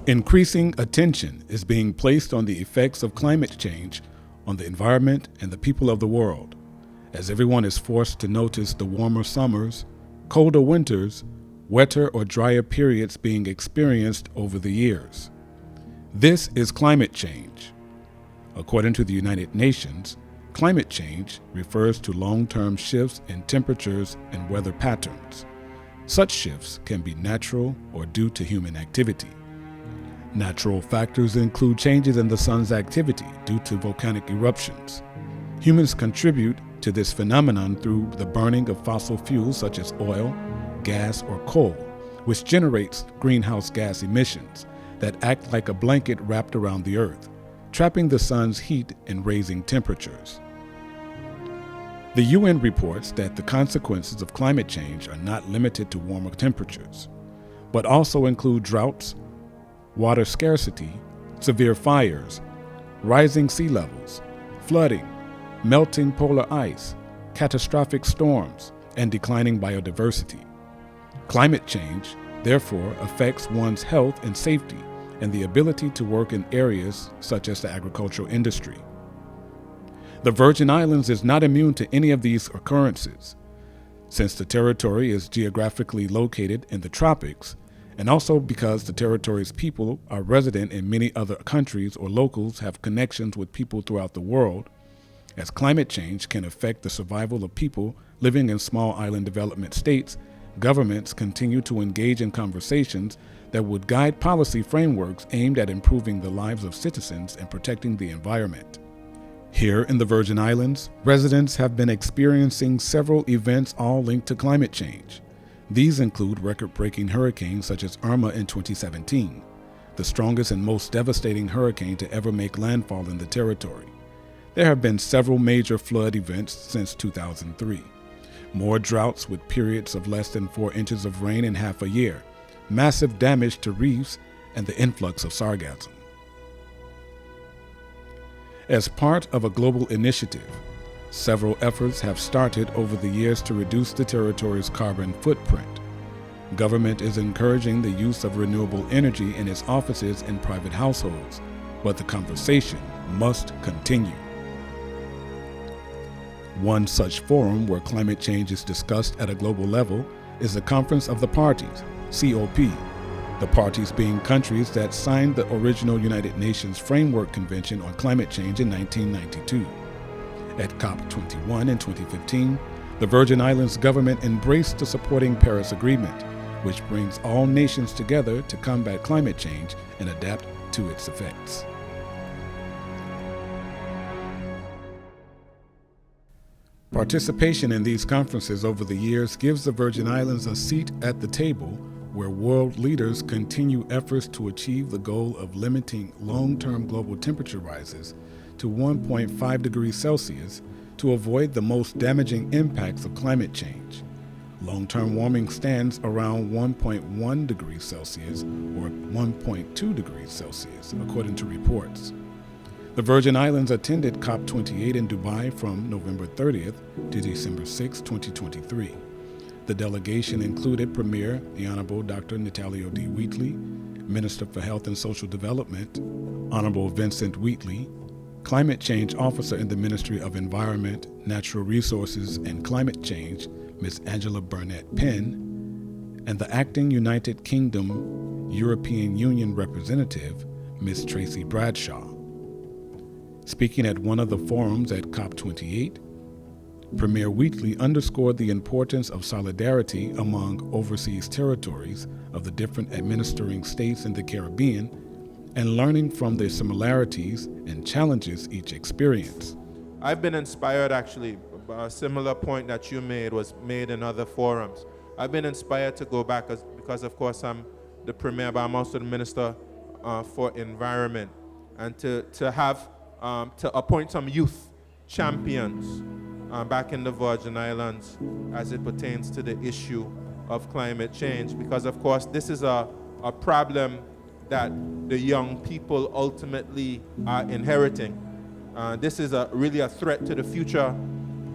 Increasing attention is being placed on the effects of climate change on the environment and the people of the world, as everyone is forced to notice the warmer summers, colder winters, wetter or drier periods being experienced over the years. This is climate change. According to the United Nations, climate change refers to long-term shifts in temperatures and weather patterns. Such shifts can be natural or due to human activity. Natural factors include changes in the sun's activity due to volcanic eruptions. Humans contribute to this phenomenon through the burning of fossil fuels such as oil, gas, or coal, which generates greenhouse gas emissions that act like a blanket wrapped around the Earth, trapping the sun's heat and raising temperatures. The UN reports that the consequences of climate change are not limited to warmer temperatures, but also include droughts, water scarcity, severe fires, rising sea levels, flooding, melting polar ice, catastrophic storms, and declining biodiversity. Climate change, therefore, affects one's health and safety and the ability to work in areas such as the agricultural industry. The Virgin Islands is not immune to any of these occurrences. Since the territory is geographically located in the tropics, and also because the territory's people are resident in many other countries or locals have connections with people throughout the world, as climate change can affect the survival of people living in small island development states, governments continue to engage in conversations that would guide policy frameworks aimed at improving the lives of citizens and protecting the environment. Here in the Virgin Islands, residents have been experiencing several events all linked to climate change. These include record-breaking hurricanes such as Irma in 2017, the strongest and most devastating hurricane to ever make landfall in the territory. There have been several major flood events since 2003. More droughts with periods of less than 4 inches of rain in half a year, massive damage to reefs, and the influx of sargassum. As part of a global initiative, several efforts have started over the years to reduce the territory's carbon footprint. Government is encouraging the use of renewable energy in its offices and private households, but the conversation must continue. One such forum where climate change is discussed at a global level is the Conference of the Parties, COP, the parties being countries that signed the original United Nations Framework Convention on Climate Change in 1992. At COP21 in 2015, the Virgin Islands government embraced the supporting Paris Agreement, which brings all nations together to combat climate change and adapt to its effects. Participation in these conferences over the years gives the Virgin Islands a seat at the table where world leaders continue efforts to achieve the goal of limiting long-term global temperature rises to 1.5 degrees Celsius to avoid the most damaging impacts of climate change. Long-term warming stands around 1.1 degrees Celsius or 1.2 degrees Celsius, according to reports. The Virgin Islands attended COP28 in Dubai from November 30th to December 6, 2023. The delegation included Premier the Honorable Dr. Natalio D. Wheatley, Minister for Health and Social Development, Honorable Vincent Wheatley, Climate Change Officer in the Ministry of Environment, Natural Resources, and Climate Change, Ms. Angela Burnett Penn, and the Acting United Kingdom European Union Representative, Ms. Tracy Bradshaw. Speaking at one of the forums at COP28, Premier Wheatley underscored the importance of solidarity among overseas territories of the different administering states in the Caribbean and learning from the similarities and challenges each experience. I've been inspired, actually, a similar point that you made was made in other forums. I've been inspired to go back because of course I'm the Premier, but I'm also the Minister for Environment, and to appoint some youth champions back in the Virgin Islands as it pertains to the issue of climate change, because of course this is a problem that the young people ultimately are inheriting. This is really a threat to the future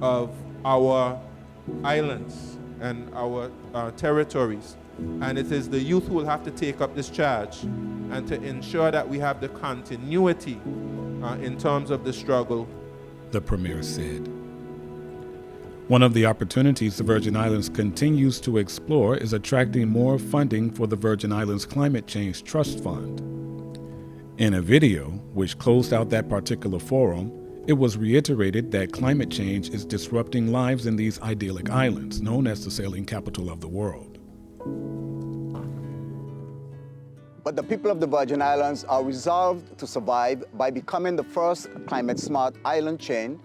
of our islands and our territories. And it is the youth who will have to take up this charge and to ensure that we have the continuity in terms of the struggle. The Premier said. One of the opportunities the Virgin Islands continues to explore is attracting more funding for the Virgin Islands Climate Change Trust Fund. In a video which closed out that particular forum, it was reiterated that climate change is disrupting lives in these idyllic islands, known as the sailing capital of the world. But the people of the Virgin Islands are resolved to survive by becoming the first climate-smart island chain,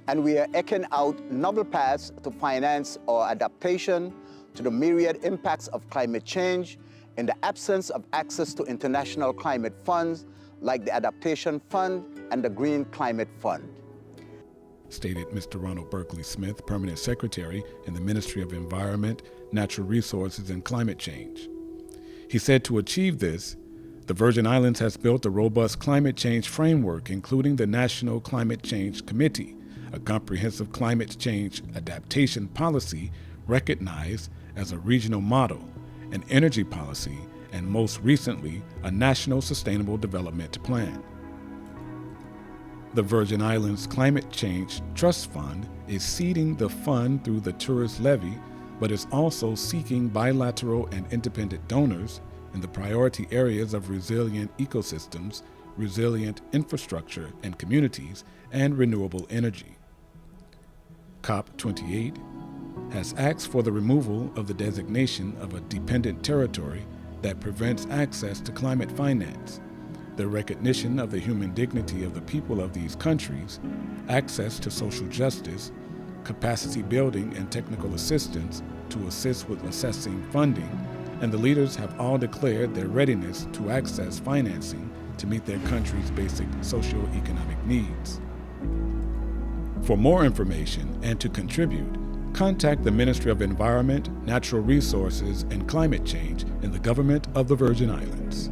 and we are eking out novel paths to finance our adaptation to the myriad impacts of climate change in the absence of access to international climate funds like the Adaptation Fund and the Green Climate Fund. Stated Mr. Ronald Berkeley Smith, Permanent Secretary in the Ministry of Environment, Natural Resources, and Climate Change. He said to achieve this, the Virgin Islands has built a robust climate change framework, including the National Climate Change Committee, a comprehensive climate change adaptation policy recognized as a regional model, an energy policy, and most recently, a national sustainable development plan. The Virgin Islands Climate Change Trust Fund is seeding the fund through the tourist levy, but is also seeking bilateral and independent donors in the priority areas of resilient ecosystems, resilient infrastructure and communities, and renewable energy. COP28 has asked for the removal of the designation of a dependent territory that prevents access to climate finance, the recognition of the human dignity of the people of these countries, access to social justice, capacity building and technical assistance to assist with assessing funding, and the leaders have all declared their readiness to access financing to meet their country's basic socio-economic needs. For more information and to contribute, contact the Ministry of Environment, Natural Resources, and Climate Change in the Government of the Virgin Islands.